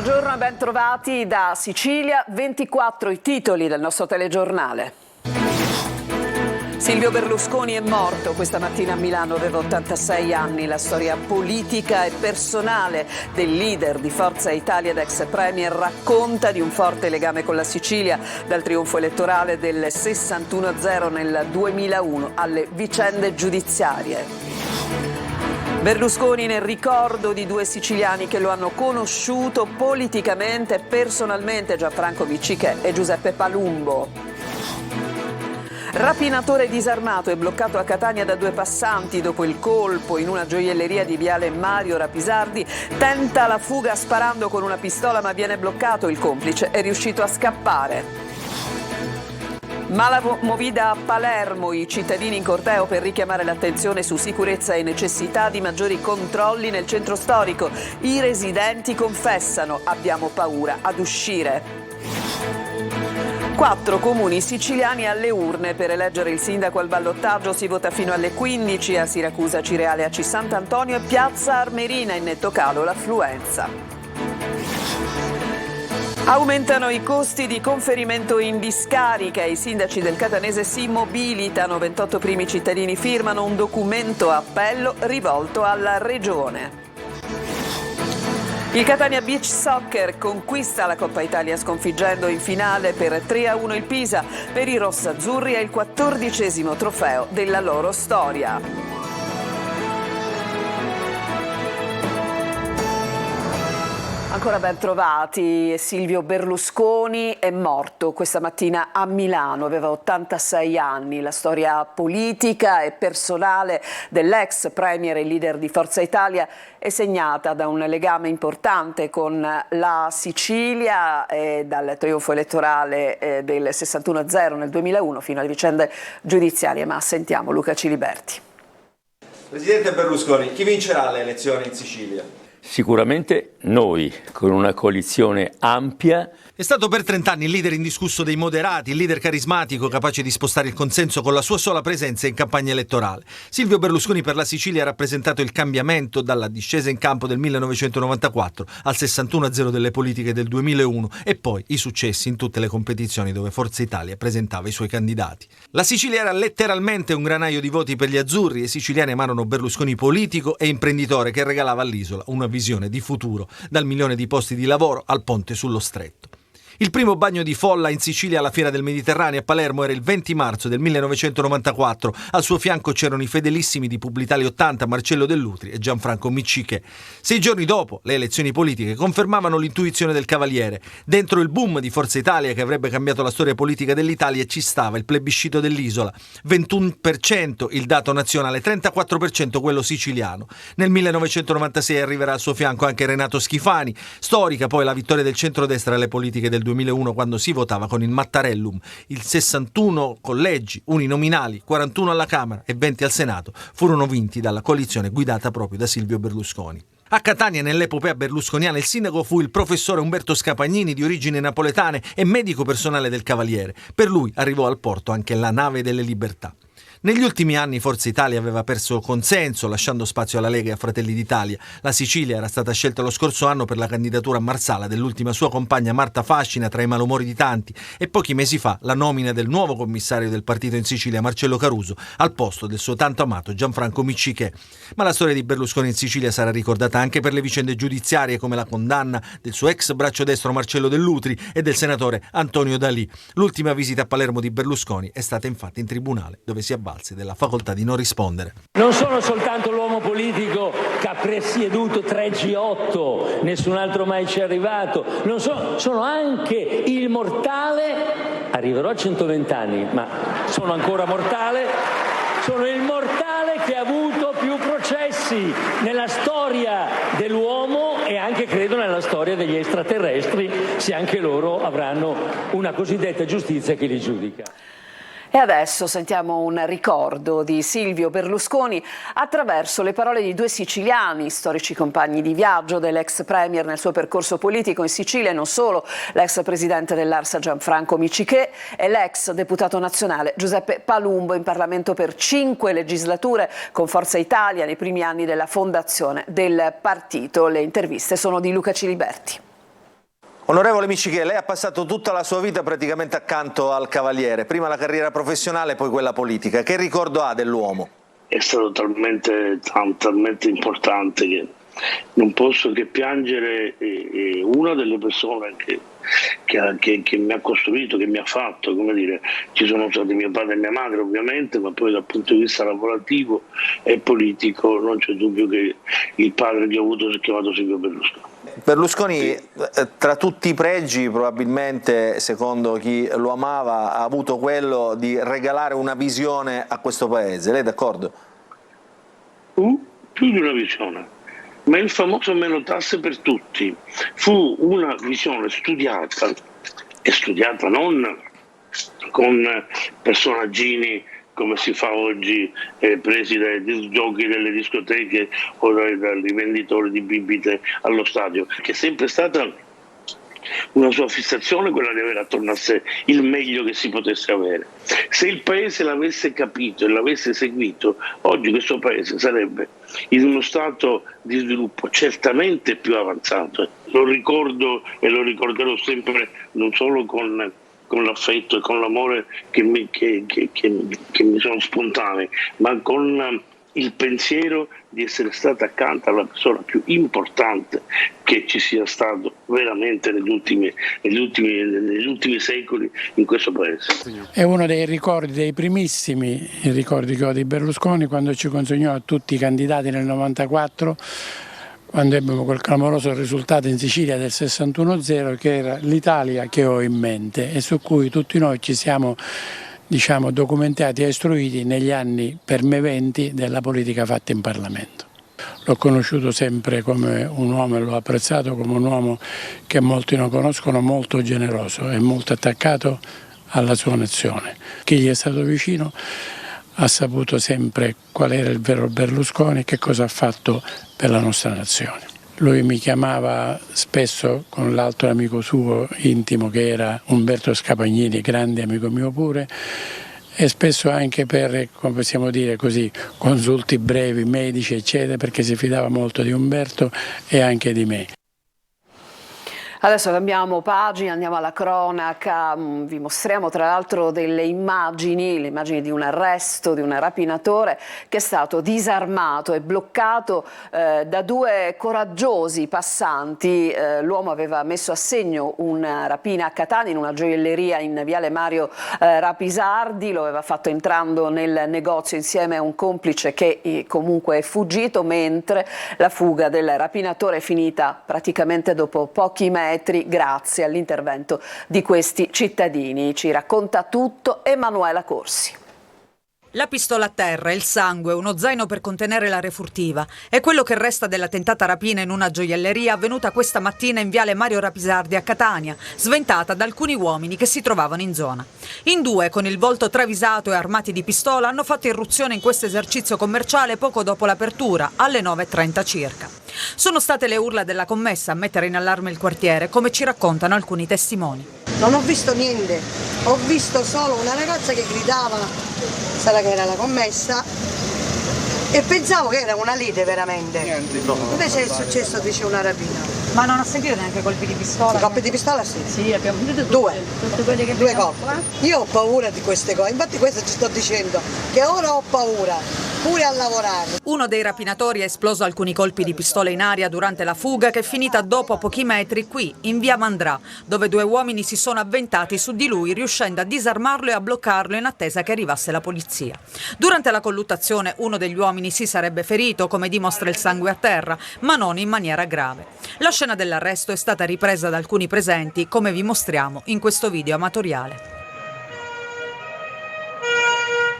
Buongiorno e ben trovati da Sicilia. 24 i titoli del nostro telegiornale. Silvio Berlusconi è morto questa mattina a Milano, aveva 86 anni. La storia politica e personale del leader di Forza Italia ed ex premier racconta di un forte legame con la Sicilia, dal trionfo elettorale del 61-0 nel 2001 alle vicende giudiziarie. Berlusconi nel ricordo di due siciliani che lo hanno conosciuto politicamente e personalmente, Gianfranco Miccichè e Giuseppe Palumbo. Rapinatore disarmato e bloccato a Catania da due passanti dopo il colpo in una gioielleria di Viale Mario Rapisardi. Tenta la fuga sparando con una pistola ma viene bloccato. Il complice è riuscito a scappare. Mala movida a Palermo, i cittadini in corteo per richiamare l'attenzione su sicurezza e necessità di maggiori controlli nel centro storico. I residenti confessano: abbiamo paura ad uscire. 4 comuni siciliani alle urne per eleggere il sindaco al ballottaggio. Si vota fino alle 15 a Siracusa, Cireale, Aci Sant'Antonio e Piazza Armerina. In netto calo l'affluenza. Aumentano i costi di conferimento in discarica. I sindaci del Catanese si mobilitano. 28 primi cittadini firmano un documento appello rivolto alla regione. Il Catania Beach Soccer conquista la Coppa Italia sconfiggendo in finale per 3-1 il Pisa. Per i rossazzurri è il 14° trofeo della loro storia. Ancora ben trovati. Silvio Berlusconi è morto questa mattina a Milano, aveva 86 anni. La storia politica e personale dell'ex premier e leader di Forza Italia è segnata da un legame importante con la Sicilia e dal trionfo elettorale del 61-0 nel 2001 fino alle vicende giudiziarie. Ma sentiamo Luca Ciliberti. Presidente Berlusconi, chi vincerà le elezioni in Sicilia? Sicuramente noi, con una coalizione ampia. È stato per 30 anni il leader indiscusso dei moderati, il leader carismatico capace di spostare il consenso con la sua sola presenza in campagna elettorale. Silvio Berlusconi per la Sicilia ha rappresentato il cambiamento dalla discesa in campo del 1994 al 61-0 delle politiche del 2001 e poi i successi in tutte le competizioni dove Forza Italia presentava i suoi candidati. La Sicilia era letteralmente un granaio di voti per gli azzurri e i siciliani amavano Berlusconi politico e imprenditore che regalava all'isola una visione di futuro, dal 1.000.000 di posti di lavoro al ponte sullo stretto. Il primo bagno di folla in Sicilia alla Fiera del Mediterraneo a Palermo era il 20 marzo del 1994. Al suo fianco c'erano i fedelissimi di Publitalia 80, Marcello Dell'Utri e Gianfranco Miccichè. 6 giorni dopo, le elezioni politiche confermavano l'intuizione del Cavaliere. Dentro il boom di Forza Italia che avrebbe cambiato la storia politica dell'Italia ci stava il plebiscito dell'isola. 21% il dato nazionale, 34% quello siciliano. Nel 1996 arriverà al suo fianco anche Renato Schifani. Storica poi la vittoria del centrodestra alle politiche del 2001 quando si votava con il Mattarellum. Il 61 collegi uninominali, 41 alla Camera e 20 al Senato furono vinti dalla coalizione guidata proprio da Silvio Berlusconi. A Catania, nell'epopea berlusconiana, il sindaco fu il professore Umberto Scapagnini, di origini napoletane e medico personale del Cavaliere. Per lui arrivò al porto anche la nave delle libertà. Negli ultimi anni Forza Italia aveva perso consenso, lasciando spazio alla Lega e a Fratelli d'Italia. La Sicilia era stata scelta lo scorso anno per la candidatura a Marsala dell'ultima sua compagna Marta Fascina, tra i malumori di tanti, e pochi mesi fa la nomina del nuovo commissario del partito in Sicilia, Marcello Caruso, al posto del suo tanto amato Gianfranco Miccichè. Ma la storia di Berlusconi in Sicilia sarà ricordata anche per le vicende giudiziarie come la condanna del suo ex braccio destro Marcello Dell'Utri e del senatore Antonio D'Alì. L'ultima visita a Palermo di Berlusconi è stata infatti in tribunale, dove si avvalse della facoltà di non rispondere. Non sono soltanto l'uomo politico che ha presieduto 3 G8, nessun altro mai ci è arrivato, sono anche il mortale, arriverò a 120 anni, ma sono ancora mortale, sono il mortale che ha avuto più processi nella storia dell'uomo e anche credo nella storia degli extraterrestri, se anche loro avranno una cosiddetta giustizia che li giudica. E adesso sentiamo un ricordo di Silvio Berlusconi attraverso le parole di due siciliani, storici compagni di viaggio dell'ex premier nel suo percorso politico in Sicilia, e non solo, l'ex presidente dell'Arsa Gianfranco Miccichè e l'ex deputato nazionale Giuseppe Palumbo, in Parlamento per 5 legislature con Forza Italia nei primi anni della fondazione del partito. Le interviste sono di Luca Ciliberti. Onorevole Miccichè, lei ha passato tutta la sua vita praticamente accanto al Cavaliere, prima la carriera professionale, poi quella politica. Che ricordo ha dell'uomo? È stato talmente importante che non posso che piangere una delle persone che mi ha costruito, che mi ha fatto, come dire, ci sono stati mio padre e mia madre ovviamente, ma poi dal punto di vista lavorativo e politico non c'è dubbio che il padre che ho avuto si è chiamato Silvio Berlusconi. Berlusconi, tra tutti i pregi, probabilmente, secondo chi lo amava, ha avuto quello di regalare una visione a questo Paese. Lei è d'accordo? Più di una visione. Ma il famoso meno tasse per tutti fu una visione studiata, e studiata non con personaggini come si fa oggi, presi dai giochi delle discoteche o dai rivenditori di bibite allo stadio, che è sempre stata una sua fissazione, quella di avere attorno a sé il meglio che si potesse avere. Se il Paese l'avesse capito e l'avesse seguito, oggi questo Paese sarebbe in uno stato di sviluppo certamente più avanzato. Lo ricordo e lo ricorderò sempre, non solo con l'affetto e con l'amore che mi sono spontanei, ma con il pensiero di essere stata accanto alla persona più importante che ci sia stato veramente negli ultimi secoli in questo Paese. È uno dei ricordi, dei primissimi ricordi che ho di Berlusconi, quando ci consegnò a tutti i candidati nel 94, quando ebbero quel clamoroso risultato in Sicilia del 61-0, che era l'Italia che ho in mente e su cui tutti noi ci siamo documentati e istruiti negli anni per me 20 della politica fatta in Parlamento. L'ho conosciuto sempre come un uomo e l'ho apprezzato come un uomo che molti non conoscono, molto generoso e molto attaccato alla sua nazione. Chi gli è stato vicino ha saputo sempre qual era il vero Berlusconi e che cosa ha fatto per la nostra nazione. Lui mi chiamava spesso con l'altro amico suo intimo che era Umberto Scapagnini, grande amico mio pure, e spesso anche per, come possiamo dire così, consulti brevi, medici eccetera, perché si fidava molto di Umberto e anche di me. Adesso cambiamo pagina, andiamo alla cronaca, vi mostriamo tra l'altro delle immagini, le immagini di un arresto, di un rapinatore che è stato disarmato e bloccato da due coraggiosi passanti. L'uomo aveva messo a segno una rapina a Catania in una gioielleria in Viale Mario Rapisardi, lo aveva fatto entrando nel negozio insieme a un complice che comunque è fuggito, mentre la fuga del rapinatore è finita praticamente dopo pochi metri grazie all'intervento di questi cittadini. Ci racconta tutto Emanuela Corsi. La pistola a terra, il sangue, uno zaino per contenere la refurtiva. È quello che resta della tentata rapina in una gioielleria avvenuta questa mattina in Viale Mario Rapisardi a Catania, sventata da alcuni uomini che si trovavano in zona. In due, con il volto travisato e armati di pistola, hanno fatto irruzione in questo esercizio commerciale poco dopo l'apertura, alle 9:30 circa. Sono state le urla della commessa a mettere in allarme il quartiere, come ci raccontano alcuni testimoni. Non ho visto niente, ho visto solo una ragazza che gridava, sarà che era la commessa, e pensavo che era una lite veramente. Invece è successo, dice, una rapina. Ma non ha sentito neanche colpi di pistola? Colpi di pistola sì. Sì, abbiamo sentito tutte quelle che due colpi. Io ho paura di queste cose, infatti questo ci sto dicendo, che ora ho paura, pure a lavorare. Uno dei rapinatori ha esploso alcuni colpi di pistola in aria durante la fuga, che è finita dopo pochi metri qui, in via Mandrà, dove due uomini si sono avventati su di lui, riuscendo a disarmarlo e a bloccarlo in attesa che arrivasse la polizia. Durante la colluttazione uno degli uomini si sarebbe ferito, come dimostra il sangue a terra, ma non in maniera grave. La scena dell'arresto è stata ripresa da alcuni presenti, come vi mostriamo in questo video amatoriale.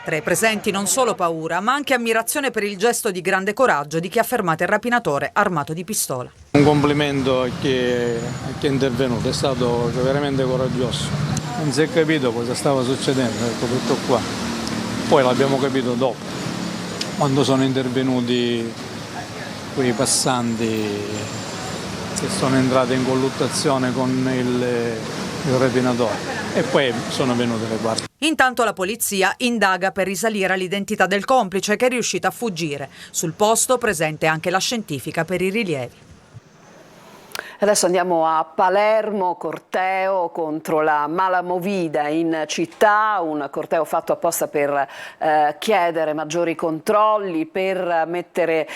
Tra i presenti non solo paura, ma anche ammirazione per il gesto di grande coraggio di chi ha fermato il rapinatore armato di pistola. Un complimento a chi è intervenuto, è stato veramente coraggioso. Non si è capito cosa stava succedendo, ecco, tutto qua. Poi l'abbiamo capito dopo, quando sono intervenuti quei passanti che sono entrati in colluttazione con il rapinatore e poi sono venute le guardie. Intanto la polizia indaga per risalire all'identità del complice, che è riuscito a fuggire. Sul posto presente anche la scientifica per i rilievi. Adesso andiamo a Palermo, corteo contro la mala movida in città, un corteo fatto apposta per chiedere maggiori controlli, per mettere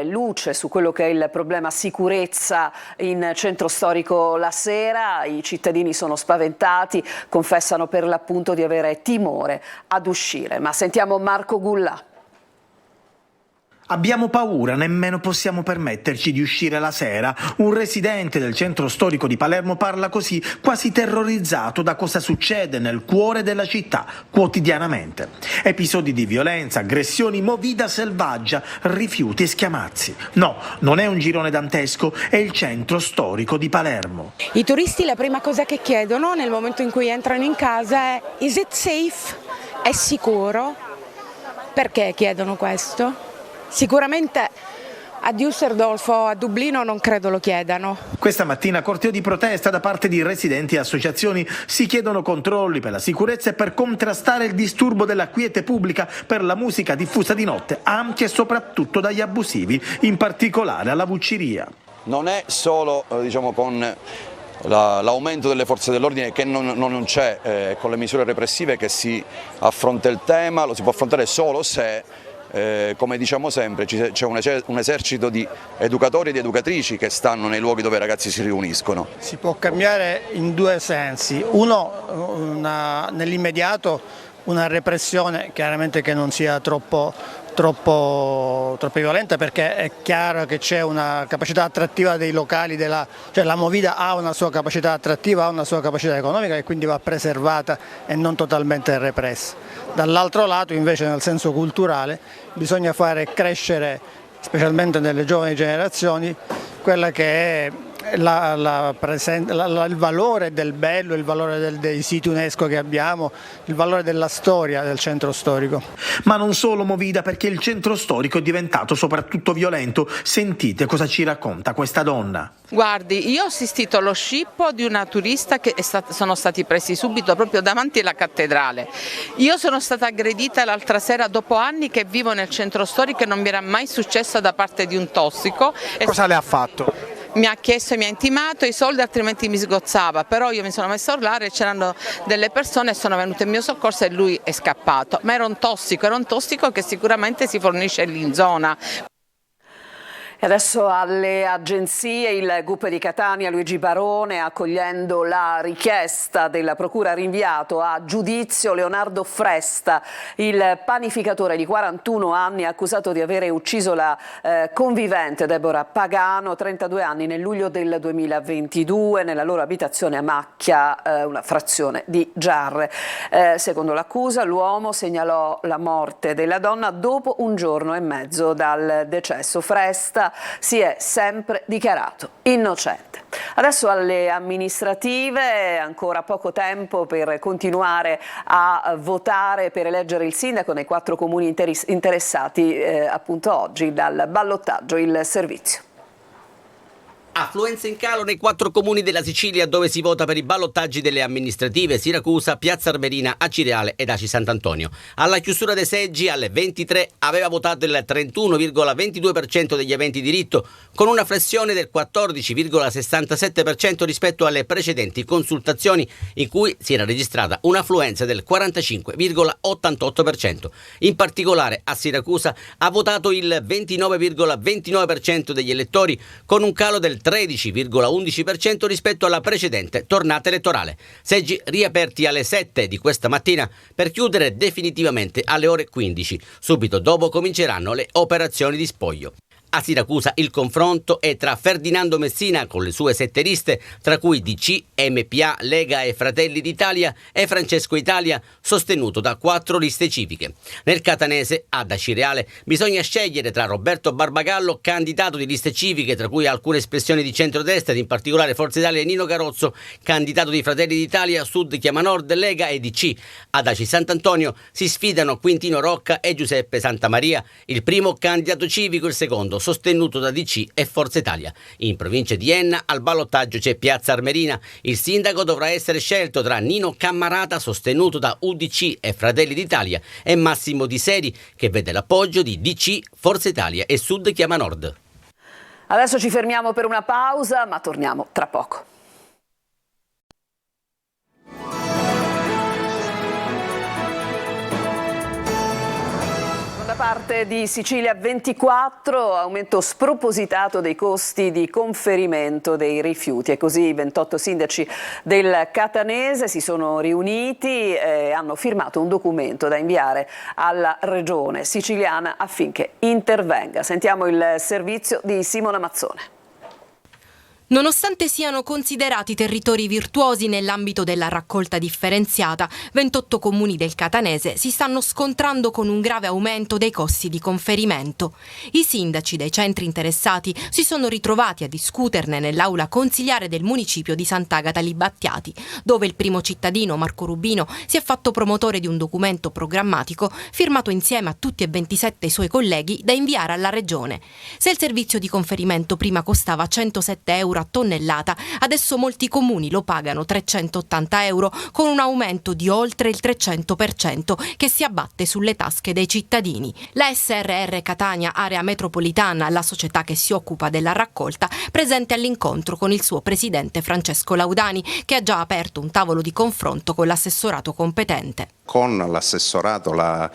luce su quello che è il problema sicurezza in centro storico la sera. I cittadini sono spaventati, confessano per l'appunto di avere timore ad uscire. Ma sentiamo Marco Gullà. Abbiamo paura, nemmeno possiamo permetterci di uscire la sera. Un residente del centro storico di Palermo parla così, quasi terrorizzato da cosa succede nel cuore della città quotidianamente. Episodi di violenza, aggressioni, movida selvaggia, rifiuti e schiamazzi. No, non è un girone dantesco, è il centro storico di Palermo. I turisti la prima cosa che chiedono nel momento in cui entrano in casa è "Is it safe?" È sicuro? Perché chiedono questo? Sicuramente a Düsseldorf o a Dublino non credo lo chiedano. Questa mattina corteo di protesta da parte di residenti e associazioni. Si chiedono controlli per la sicurezza e per contrastare il disturbo della quiete pubblica per la musica diffusa di notte, anche e soprattutto dagli abusivi, in particolare alla Vucciria. Non è solo con l'aumento delle forze dell'ordine che non c'è, con le misure repressive che si affronta il tema, lo si può affrontare solo se come diciamo sempre c'è un esercito di educatori e di educatrici che stanno nei luoghi dove i ragazzi si riuniscono. Si può cambiare in due sensi: uno, nell'immediato una repressione chiaramente che non sia troppo violenta, perché è chiaro che c'è una capacità attrattiva dei locali, cioè la movida ha una sua capacità attrattiva, ha una sua capacità economica e quindi va preservata e non totalmente repressa. Dall'altro lato invece, nel senso culturale, bisogna fare crescere, specialmente nelle giovani generazioni, quella che è il valore del bello, il valore dei siti UNESCO che abbiamo, il valore della storia del centro storico. Ma non solo movida, perché il centro storico è diventato soprattutto violento. Sentite cosa ci racconta questa donna. Guardi, io ho assistito allo scippo di una turista che sono stati presi subito proprio davanti alla cattedrale. Io sono stata aggredita l'altra sera dopo anni che vivo nel centro storico e non mi era mai successo da parte di un tossico. Cosa le ha fatto? Mi ha chiesto e mi ha intimato i soldi, altrimenti mi sgozzava, però io mi sono messa a urlare, c'erano delle persone e sono venute in mio soccorso e lui è scappato, ma era un tossico che sicuramente si fornisce lì in zona. E adesso alle agenzie. Il GUP di Catania, Luigi Barone, accogliendo la richiesta della Procura, ha rinviato a giudizio Leonardo Fresta, il panificatore di 41 anni accusato di avere ucciso la convivente Deborah Pagano, 32 anni, nel luglio del 2022 nella loro abitazione a Macchia, una frazione di Giarre. Secondo l'accusa, l'uomo segnalò la morte della donna dopo un giorno e mezzo dal decesso. Fresta si è sempre dichiarato innocente. Adesso alle amministrative, ancora poco tempo per continuare a votare per eleggere il sindaco nei 4 comuni interessati appunto oggi dal ballottaggio. Il servizio. Affluenza in calo nei 4 comuni della Sicilia dove si vota per i ballottaggi delle amministrative: Siracusa, Piazza Armerina, Acireale ed Aci Sant'Antonio. Alla chiusura dei seggi alle 23 aveva votato il 31,22% degli aventi diritto, con una flessione del 14,67% rispetto alle precedenti consultazioni, in cui si era registrata un'affluenza del 45,88%. In particolare a Siracusa ha votato il 29,29% degli elettori, con un calo del 13,11% rispetto alla precedente tornata elettorale. Seggi riaperti alle 7 di questa mattina per chiudere definitivamente alle ore 15. Subito dopo cominceranno le operazioni di spoglio. A Siracusa il confronto è tra Ferdinando Messina con le sue 7 liste, tra cui DC, MPA, Lega e Fratelli d'Italia, e Francesco Italia, sostenuto da 4 liste civiche. Nel catanese, ad Acireale, bisogna scegliere tra Roberto Barbagallo, candidato di liste civiche, tra cui alcune espressioni di centrodestra, in particolare Forza Italia, e Nino Carozzo, candidato di Fratelli d'Italia, Sud Chiama Nord, Lega e DC. Ad Aci Sant'Antonio si sfidano Quintino Rocca e Giuseppe Santamaria, il primo candidato civico, il secondo sostenuto da DC e Forza Italia. In provincia di Enna al ballottaggio c'è Piazza Armerina. Il sindaco dovrà essere scelto tra Nino Cammarata, sostenuto da UDC e Fratelli d'Italia, e Massimo Di Seri, che vede l'appoggio di DC, Forza Italia e Sud Chiama Nord. Adesso ci fermiamo per una pausa, ma torniamo tra poco. Da parte di Sicilia 24, aumento spropositato dei costi di conferimento dei rifiuti, e così i 28 sindaci del Catanese si sono riuniti e hanno firmato un documento da inviare alla regione siciliana affinché intervenga. Sentiamo il servizio di Simona Mazzone. Nonostante siano considerati territori virtuosi nell'ambito della raccolta differenziata, 28 comuni del Catanese si stanno scontrando con un grave aumento dei costi di conferimento. I sindaci dei centri interessati si sono ritrovati a discuterne nell'aula consiliare del municipio di Sant'Agata Libattiati, dove il primo cittadino, Marco Rubino, si è fatto promotore di un documento programmatico firmato insieme a tutti e 27 i suoi colleghi da inviare alla regione. Se il servizio di conferimento prima costava 107 euro a tonnellata, adesso molti comuni lo pagano 380 euro, con un aumento di oltre il 300% che si abbatte sulle tasche dei cittadini. La SRR Catania Area Metropolitana, la società che si occupa della raccolta, presente all'incontro con il suo presidente Francesco Laudani, che ha già aperto un tavolo di confronto con l'assessorato competente. Con l'assessorato, la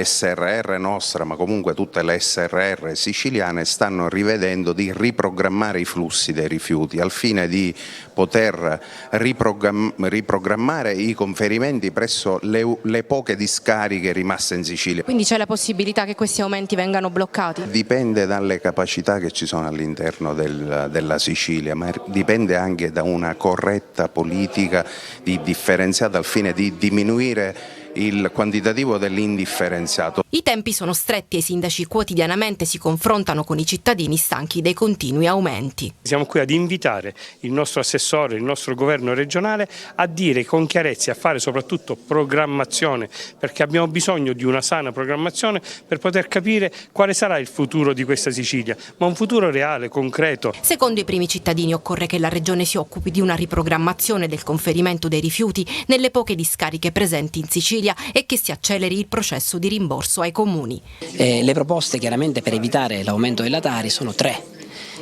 SRR nostra, ma comunque tutte le SRR siciliane, stanno rivedendo di riprogrammare i flussi dei rifiuti al fine di poter riprogrammare i conferimenti presso le poche discariche rimaste in Sicilia. Quindi c'è la possibilità che questi aumenti vengano bloccati? Dipende dalle capacità che ci sono all'interno della Sicilia, ma dipende anche da una corretta politica differenziata al fine di diminuire il quantitativo dell'indifferenziato. I tempi sono stretti e i sindaci quotidianamente si confrontano con i cittadini stanchi dei continui aumenti. Siamo qui ad invitare il nostro assessore, il nostro governo regionale a dire con chiarezza e a fare soprattutto programmazione, perché abbiamo bisogno di una sana programmazione per poter capire quale sarà il futuro di questa Sicilia, ma un futuro reale, concreto. Secondo i primi cittadini occorre che la regione si occupi di una riprogrammazione del conferimento dei rifiuti nelle poche discariche presenti in Sicilia e che si acceleri il processo di rimborso ai comuni. Le proposte chiaramente per evitare l'aumento della Tari sono tre.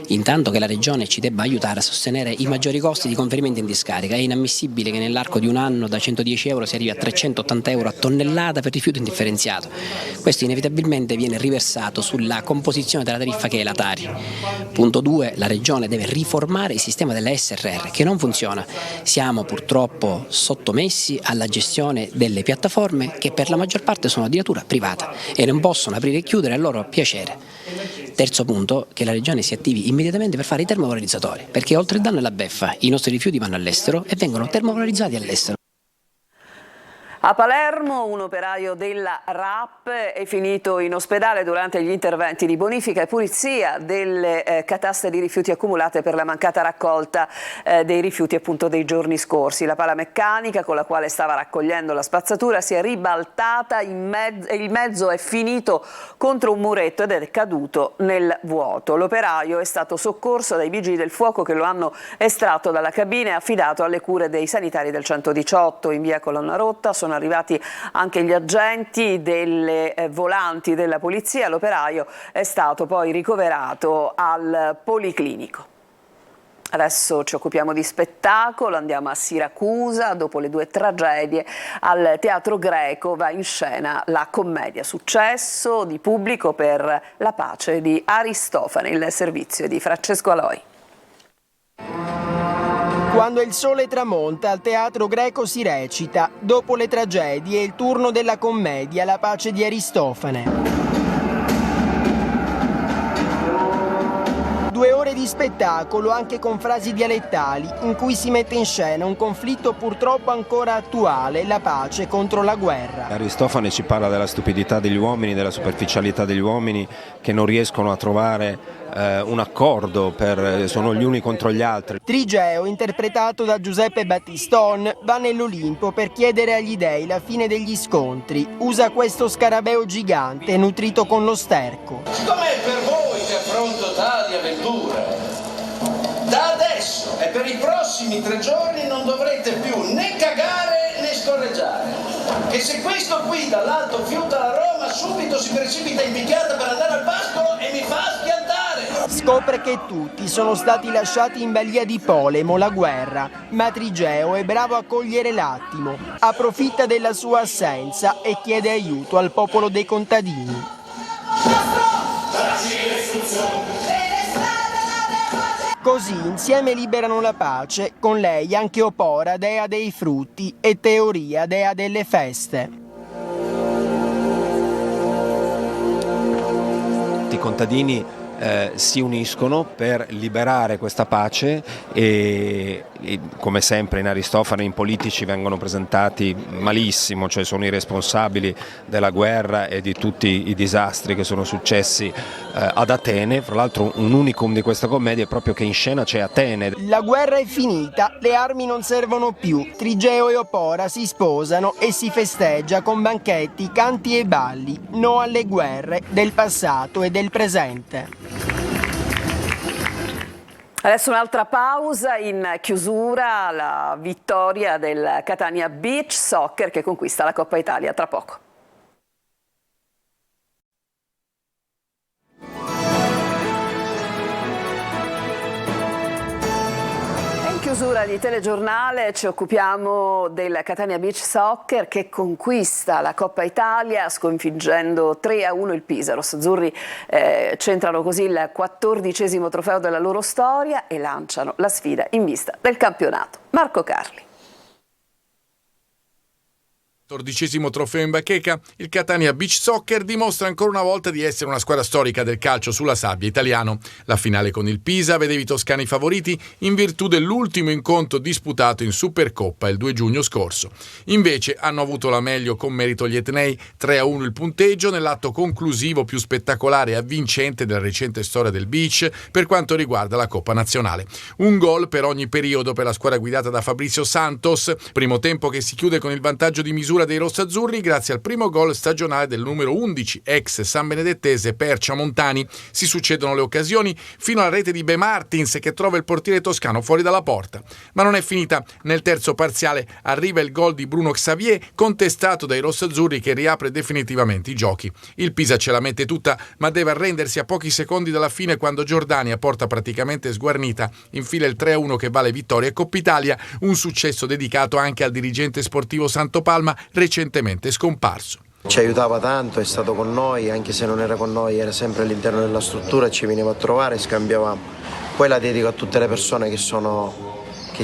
Intanto che la Regione ci debba aiutare a sostenere i maggiori costi di conferimento in discarica. È inammissibile che nell'arco di un anno da 110 euro si arrivi a 380 euro a tonnellata per rifiuto indifferenziato. Questo inevitabilmente viene riversato sulla composizione della tariffa che è la Tari. Punto 2, la Regione deve riformare il sistema della SRR che non funziona. Siamo purtroppo sottomessi alla gestione delle piattaforme che per la maggior parte sono addirittura private e non possono aprire e chiudere a loro piacere. Terzo punto, che la Regione si attivi immediatamente per fare i termovalorizzatori, perché oltre il danno e la beffa i nostri rifiuti vanno all'estero e vengono termovalorizzati all'estero. A Palermo un operaio della RAP è finito in ospedale durante gli interventi di bonifica e pulizia delle cataste di rifiuti accumulate per la mancata raccolta dei rifiuti appunto dei giorni scorsi. La pala meccanica con la quale stava raccogliendo la spazzatura si è ribaltata e il mezzo è finito contro un muretto ed è caduto nel vuoto. L'operaio è stato soccorso dai vigili del fuoco che lo hanno estratto dalla cabina e affidato alle cure dei sanitari del 118 in via Colonna Rotta. Sono arrivati anche gli agenti delle volanti della polizia. L'operaio è stato poi ricoverato al Policlinico. Adesso ci occupiamo di spettacolo, andiamo a Siracusa. Dopo le due tragedie al Teatro Greco va in scena la commedia Successo di pubblico per la pace di Aristofane. Il servizio di Francesco Aloi. Quando il sole tramonta al Teatro Greco si recita. Dopo le tragedie è il turno della commedia La pace di Aristofane. 2 ore di spettacolo anche con frasi dialettali in cui si mette in scena un conflitto purtroppo ancora attuale, la pace contro la guerra. Aristofane ci parla della stupidità degli uomini, della superficialità degli uomini che non riescono a trovare un accordo, sono gli uni contro gli altri. Trigeo, interpretato da Giuseppe Battiston, va nell'Olimpo per chiedere agli dei la fine degli scontri. Usa questo scarabeo gigante nutrito con lo sterco. Com'è per voi che affronto tali avventure? Da adesso e per i prossimi 3 giorni non dovrete più né cagare né scorreggiare. Che se questo qui dall'alto fiuta la Roma subito si precipita in picchiata per andare al pascolo e mi fa schiantare. Scopre che tutti sono stati lasciati in balia di Polemo, la guerra, ma Trigeo è bravo a cogliere l'attimo, approfitta della sua assenza e chiede aiuto al popolo dei contadini. Così insieme liberano la pace, con lei anche Opora, dea dei frutti, e Teoria, dea delle feste. I contadini si uniscono per liberare questa pace e come sempre in Aristofane i politici vengono presentati malissimo, cioè sono i responsabili della guerra e di tutti i disastri che sono successi ad Atene. Fra l'altro un unicum di questa commedia è proprio che in scena c'è Atene. La guerra è finita, le armi non servono più, Trigeo e Opora si sposano e si festeggia con banchetti, canti e balli, no alle guerre del passato e del presente. Adesso un'altra pausa, in chiusura la vittoria del Catania Beach Soccer che conquista la Coppa Italia tra poco. In chiusura di telegiornale ci occupiamo del Catania Beach Soccer che conquista la Coppa Italia sconfiggendo 3-1 il Pisa. Rossazzurri centrano così il 14° trofeo della loro storia e lanciano la sfida in vista del campionato. Marco Carli. 14° trofeo in bacheca, il Catania Beach Soccer dimostra ancora una volta di essere una squadra storica del calcio sulla sabbia italiano. La finale con il Pisa vedeva i toscani favoriti in virtù dell'ultimo incontro disputato in Supercoppa il 2 giugno scorso. Invece hanno avuto la meglio con merito gli etnei, 3-1 il punteggio nell'atto conclusivo più spettacolare e avvincente della recente storia del Beach per quanto riguarda la Coppa Nazionale. Un gol per ogni periodo per la squadra guidata da Fabrizio Santos, primo tempo che si chiude con il vantaggio di misura dei rossazzurri grazie al primo gol stagionale del numero 11 ex San Benedettese Percia Montani. Si succedono le occasioni fino alla rete di Be Martins che trova il portiere toscano fuori dalla porta. Ma non è finita. Nel terzo parziale arriva il gol di Bruno Xavier contestato dai rossazzurri che riapre definitivamente i giochi. Il Pisa ce la mette tutta ma deve arrendersi a pochi secondi dalla fine quando Giordania, porta praticamente sguarnita, infila il 3-1 che vale vittoria e Coppa Italia, un successo dedicato anche al dirigente sportivo Santopalma recentemente scomparso. Ci aiutava tanto, è stato con noi, anche se non era con noi, era sempre all'interno della struttura, ci veniva a trovare, scambiavamo. Poi la dedico a tutte le persone che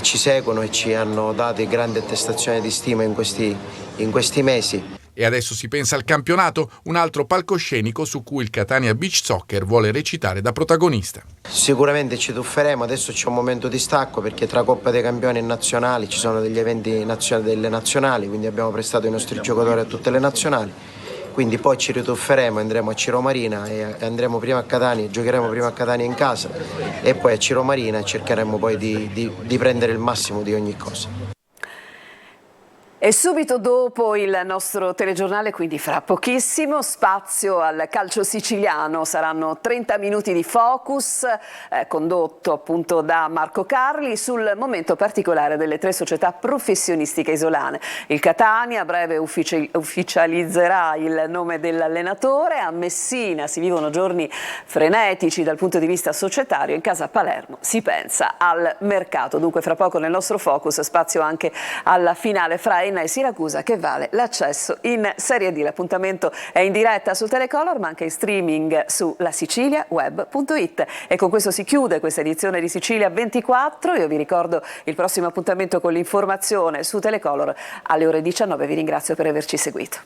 ci seguono e ci hanno dato grandi attestazioni di stima in questi mesi. E adesso si pensa al campionato, un altro palcoscenico su cui il Catania Beach Soccer vuole recitare da protagonista. Sicuramente ci tufferemo, adesso c'è un momento di stacco perché tra Coppa dei Campioni e nazionali ci sono degli eventi delle nazionali, quindi abbiamo prestato i nostri giocatori a tutte le nazionali, quindi poi ci ritufferemo, andremo a Ciro Marina e andremo prima a Catania, giocheremo prima a Catania in casa e poi a Ciro Marina e cercheremo poi di prendere il massimo di ogni cosa. E subito dopo il nostro telegiornale, quindi fra pochissimo, spazio al calcio siciliano. Saranno 30 minuti di focus, condotto appunto da Marco Carli, sul momento particolare delle 3 società professionistiche isolane. Il Catania a breve ufficializzerà il nome dell'allenatore, a Messina si vivono giorni frenetici dal punto di vista societario, in casa Palermo si pensa al mercato. Dunque fra poco nel nostro focus spazio anche alla finale fra Enna e Siracusa che vale l'accesso in Serie D. L'appuntamento è in diretta sul Telecolor ma anche in streaming su lasiciliaweb.it. E con questo si chiude questa edizione di Sicilia 24. Io vi ricordo il prossimo appuntamento con l'informazione su Telecolor alle ore 19. Vi ringrazio per averci seguito.